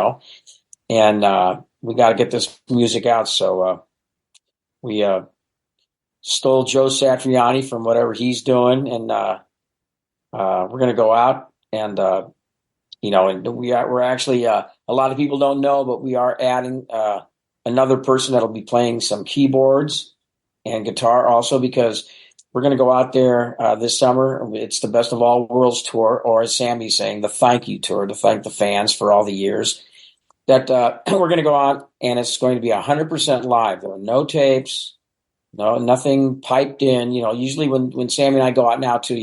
we got to get this music out." So we stole Joe Satriani from whatever he's doing, and we're going to go out and and we're actually a lot of people don't know, but we are adding another person that'll be playing some keyboards and guitar also, because we're going to go out there this summer. It's the Best of All Worlds tour, or as Sammy's saying, the thank you tour, to thank the fans for all the years that we're going to go out, and it's going to be 100% live. There are no tapes, nothing piped in. Usually when Sammy and I go out now too,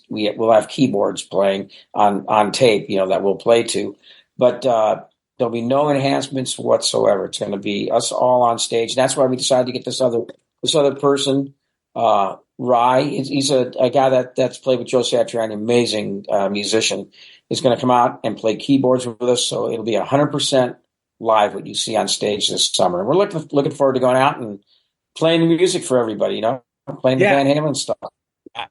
we'll have keyboards playing on tape, that we'll play to, but there'll be no enhancements whatsoever. It's going to be us all on stage. That's why we decided to get this other person, Rye. He's a guy that's played with Joe Satriani, amazing musician. Is going to come out and play keyboards with us, so it'll be 100% live what you see on stage this summer. And we're looking forward to going out and playing the music for everybody, playing the Van Halen stuff.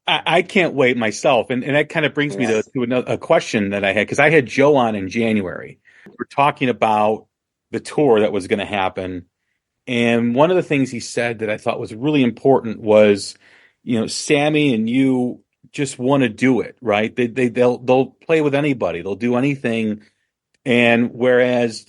I can't wait myself, and that kind of brings me to a question that I had, because I had Joe on in January. We're talking about the tour that was going to happen, and one of the things he said that I thought was really important was, Sammy and you just want to do it, right? They'll play with anybody, they'll do anything, and whereas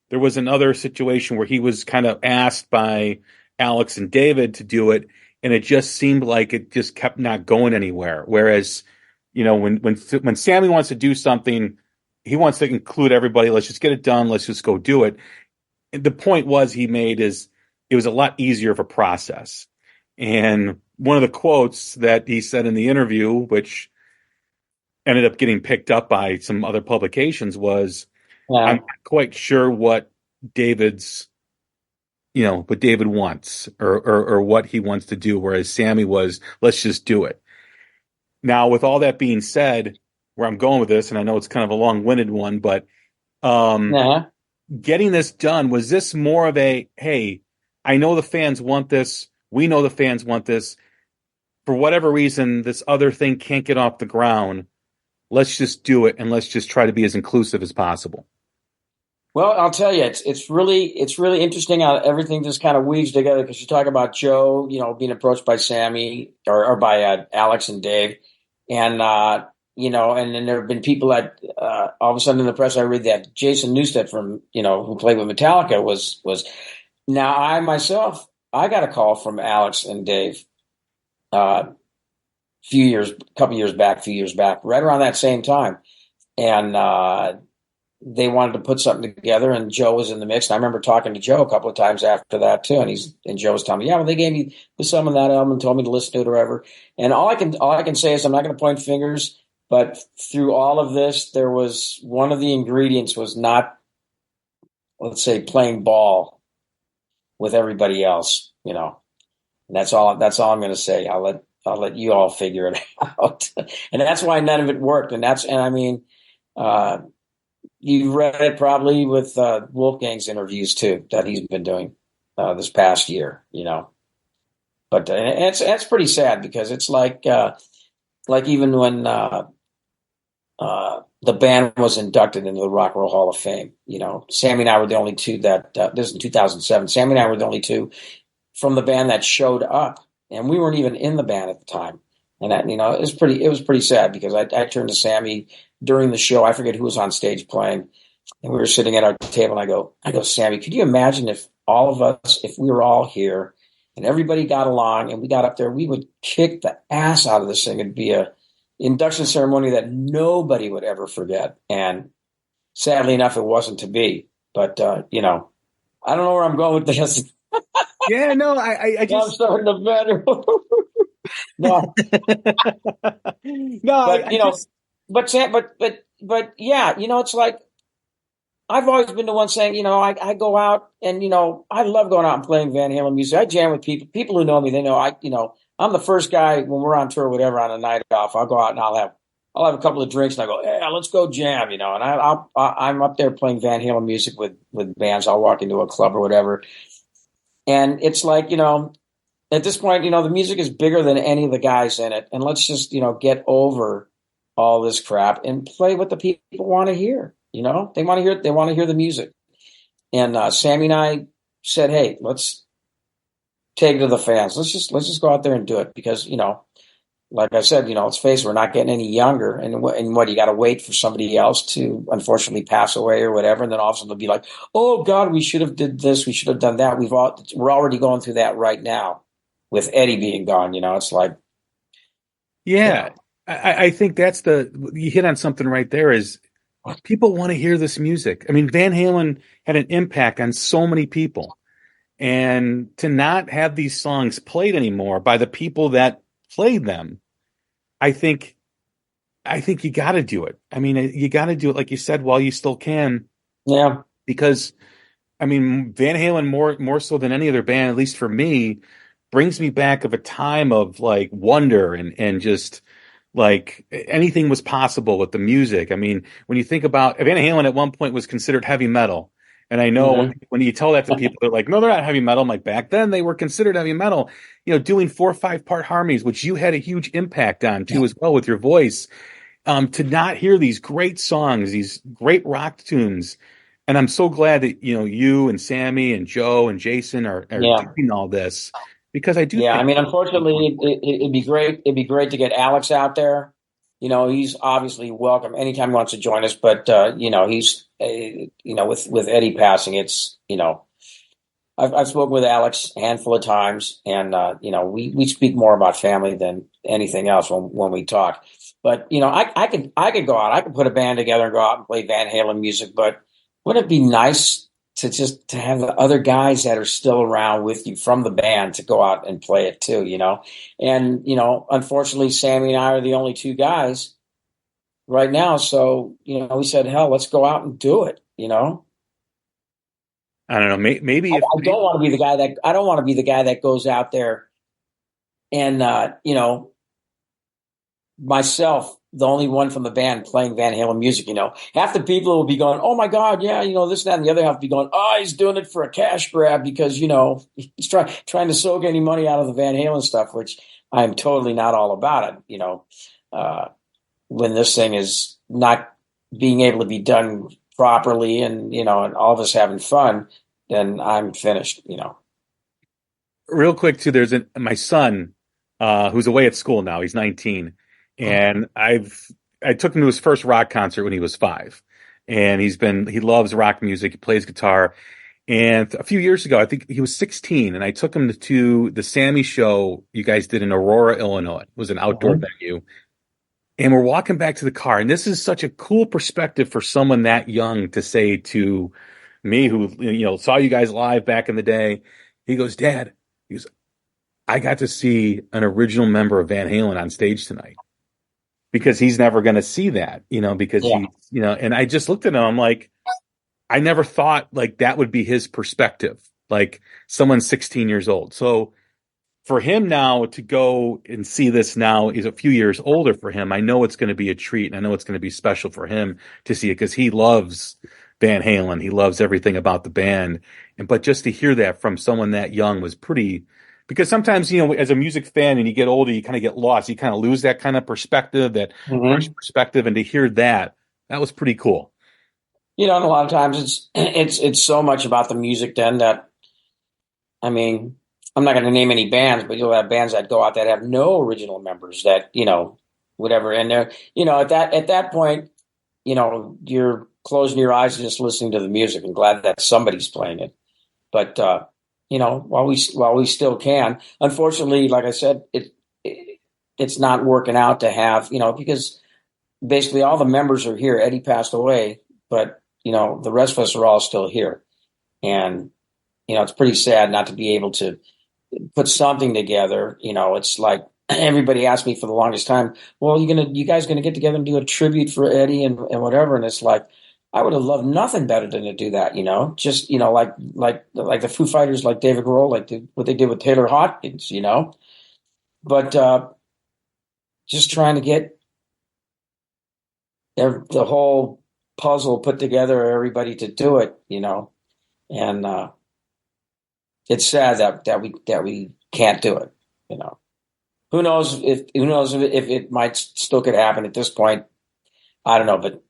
there was another situation where he was kind of asked by Alex and David to do it, and it just seemed like it just kept not going anywhere. Whereas, when Sammy wants to do something, he wants to include everybody. Let's just get it done. Let's just go do it. And the point he made is it was a lot easier of a process. And one of the quotes that he said in the interview, which ended up getting picked up by some other publications, was,
Yeah.
"I'm not quite sure what David's, what David wants or what he wants to do," whereas Sammy was, "Let's just do it." Now, with all that being said, where I'm going with this, and I know it's kind of a long-winded one, but
Yeah.
getting this done, was this more of a, hey, I know the fans want this, we know the fans want this, for whatever reason, this other thing can't get off the ground, let's just do it, and let's just try to be as inclusive as possible?
Well, I'll tell you, it's really interesting how everything just kind of weaves together, because you talk about Joe, being approached by Sammy or by Alex and Dave, and and then there have been people that all of a sudden in the press I read that Jason Newsted from who played with Metallica was. Now I myself got a call from Alex and Dave a few years back, right around that same time, and they wanted to put something together, and Joe was in the mix. And I remember talking to Joe a couple of times after that too, and Joe was telling me, "Yeah, well, they gave me some of that album and told me to listen to it or whatever." And all I can say is I'm not going to point fingers, but through all of this, there was one of the ingredients was not, let's say, playing ball with everybody else, And that's all I'm going to say. I'll let you all figure it out, and that's why none of it worked. And I mean. You've read it probably with Wolfgang's interviews too that he's been doing this past year, But it's pretty sad, because it's like even when the band was inducted into the Rock and Roll Hall of Fame, Sammy and I were the only two that this is in 2007. Sammy and I were the only two from the band that showed up, and we weren't even in the band at the time. And that, it was pretty sad, because I turned to Sammy during the show. I forget who was on stage playing, and we were sitting at our table, and I go, "Sammy, could you imagine if all of us, if we were all here and everybody got along and we got up there, we would kick the ass out of this thing. It'd be a induction ceremony that nobody would ever forget." And sadly enough, it wasn't to be. But, I don't know where I'm going with this.
Yeah, no, I just...
I'm starting to better. No,
no,
but yeah, it's like I've always been the one saying, I go out and I love going out and playing Van Halen music. I jam with people who know me. They know I'm the first guy when we're on tour, or whatever, on a night off. I'll go out and I'll have a couple of drinks and I go, "Hey, let's go jam," and I'm up there playing Van Halen music with bands. I'll walk into a club or whatever, and it's like at this point, the music is bigger than any of the guys in it. And let's just, get over all this crap and play what the people want to hear. They want to hear the music. And Sammy and I said, "Hey, let's take it to the fans. Let's just go out there and do it." Because, like I said, let's face it, we're not getting any younger. And what, you got to wait for somebody else to unfortunately pass away or whatever. And then all of a sudden they'll be like, "Oh God, we should have did this. We should have done that." We're already going through that right now. With Eddie being gone, it's like,
yeah, I think that's you hit on something right there. Is people want to hear this music? I mean, Van Halen had an impact on so many people, and to not have these songs played anymore by the people that played them, I think you got to do it. I mean, you got to do it, like you said, while you still can.
Yeah,
because I mean, Van Halen more so than any other band, at least for me, brings me back of a time of like wonder and just like anything was possible with the music. I mean, when you think about Van Halen at one point was considered heavy metal. And I know when you tell that to people, they're like, "No, they're not heavy metal." I'm like, back then they were considered heavy metal, doing 4 or 5 part harmonies, which you had a huge impact on too, as well, with your voice. To not hear these great songs, these great rock tunes. And I'm so glad that, you and Sammy and Joe and Jason are doing all this. Because I do.
Yeah, I mean, unfortunately, it'd be great. It'd be great to get Alex out there. He's obviously welcome anytime he wants to join us. But he's with Eddie passing, it's I've spoken with Alex a handful of times, and we speak more about family than anything else when we talk. But I could go out. I could put a band together and go out and play Van Halen music. But wouldn't it be nice to have the other guys that are still around with you from the band to go out and play it too, And, unfortunately, Sammy and I are the only two guys right now. So, we said, hell, let's go out and do it,
I don't know. Maybe if
I don't want to be the guy that goes out there and, myself, the only one from the band playing Van Halen music, half the people will be going, oh my God, yeah, this, that, and the other half will be going, oh, he's doing it for a cash grab because, he's trying to soak any money out of the Van Halen stuff, which I'm totally not all about it, when this thing is not being able to be done properly and, and all of us having fun, then I'm finished,
Real quick too, there's my son, who's away at school now. He's 19. And I took him to his first rock concert when he was 5, and he loves rock music. He plays guitar. And a few years ago, I think he was 16, and I took him to the Sammy show you guys did in Aurora, Illinois. It was an outdoor venue. And we're walking back to the car, and this is such a cool perspective for someone that young to say to me, who, saw you guys live back in the day. He goes, Dad, I got to see an original member of Van Halen on stage tonight. Because he's never going to see that, because and I just looked at him. I'm like, I never thought like that would be his perspective. Like someone 16 years old. So for him now to go and see this now is a few years older for him. I know it's going to be a treat, and I know it's going to be special for him to see it because he loves Van Halen. He loves everything about the band. But just to hear that from someone that young was pretty. Because sometimes, as a music fan and you get older, you kind of get lost. You kind of lose that kind of perspective, that fresh perspective. And to hear that was pretty cool.
And a lot of times it's so much about the music then that, I mean, I'm not going to name any bands, but you'll have bands that go out that have no original members that, whatever. And they're, at that point, you're closing your eyes and just listening to the music and glad that somebody's playing it. But, while we still can, unfortunately, like I said, it's not working out to have, because basically all the members are here. Eddie passed away, but, the rest of us are all still here. And, it's pretty sad not to be able to put something together. It's like everybody asked me for the longest time, well, you guys going to get together and do a tribute for Eddie and whatever. And it's like, I would have loved nothing better than to do that, just, like the Foo Fighters, like David Grohl, what they did with Taylor Hawkins, but, just trying to get the whole puzzle put together, everybody to do it, and, it's sad that we can't do it, who knows if it might still could happen at this point. I don't know, but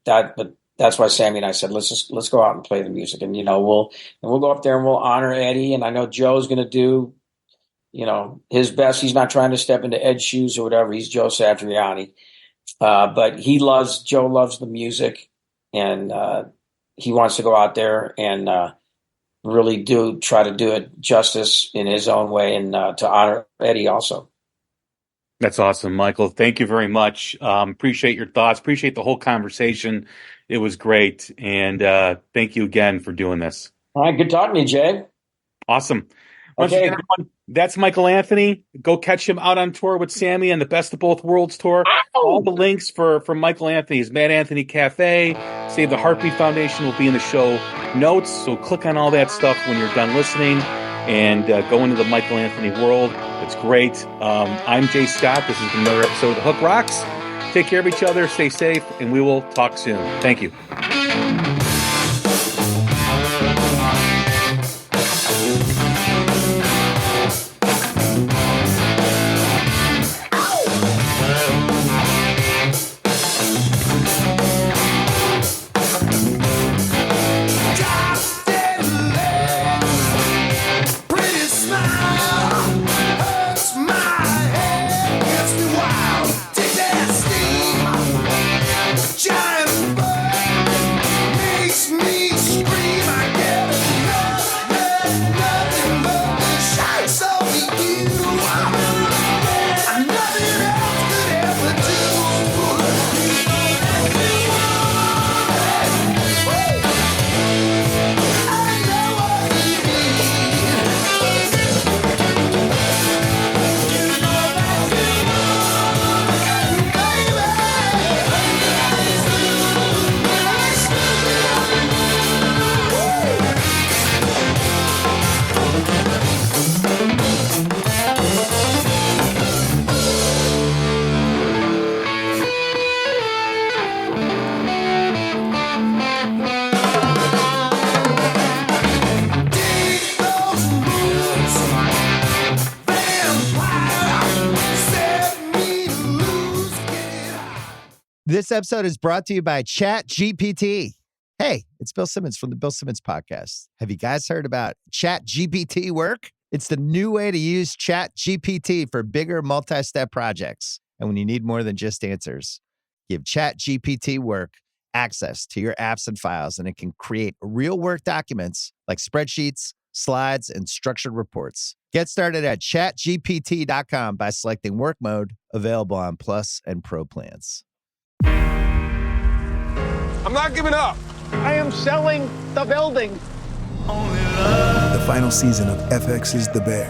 that's why Sammy and I said, let's go out and play the music, and we'll go up there and we'll honor Eddie. And I know Joe's going to do, his best. He's not trying to step into Ed's shoes or whatever. He's Joe Satriani, but Joe loves the music, and he wants to go out there and really try to do it justice in his own way, and to honor Eddie also.
That's awesome, Michael. Thank you very much. Appreciate your thoughts. Appreciate the whole conversation. It was great. And thank you again for doing this.
All right. Good talking to you, Jay.
Awesome. Once again, everyone, that's Michael Anthony. Go catch him out on tour with Sammy on the Best of Both Worlds tour. All the links for Michael Anthony's Mad Anthony Cafe, Save the Heartbeat Foundation will be in the show notes. So click on all that stuff when you're done listening and go into the Michael Anthony world. It's great. I'm Jay Scott. This has been another episode of The Hook Rocks. Take care of each other, stay safe, and we will talk soon. Thank you.
Giant bird This episode is brought to you by ChatGPT. Hey, it's Bill Simmons from the Bill Simmons Podcast. Have you guys heard about ChatGPT work? It's the new way to use ChatGPT for bigger multi-step projects. And when you need more than just answers, give ChatGPT work access to your apps and files, and it can create real work documents like spreadsheets, slides, and structured reports. Get started at chatgpt.com by selecting work mode, available on Plus and Pro plans.
I'm not giving up. I am selling the building.
The final season of FX's The Bear.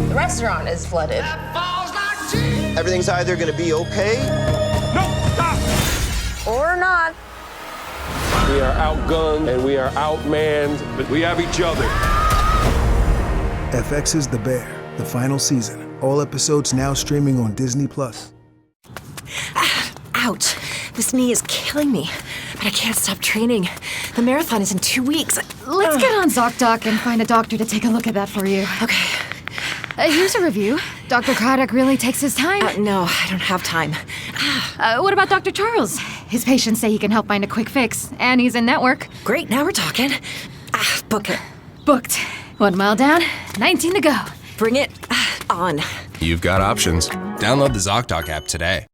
The restaurant is flooded.
Everything's either going to be okay.
No, stop.
Or not.
We are outgunned and we are outmanned, but we have each other.
FX's The Bear, the final season. All episodes now streaming on Disney+.
Ouch. This knee is killing me, but I can't stop training. The marathon is in 2 weeks.
Let's get on ZocDoc and find a doctor to take a look at that for you.
Okay.
Here's a review. Dr. Craddock really takes his time.
No, I don't have time.
What about Dr. Charles? His patients say he can help find a quick fix, and he's in network.
Great, now we're talking. Book it.
Booked. 1 mile down, 19 to go.
Bring it on.
You've got options. Download the ZocDoc app today.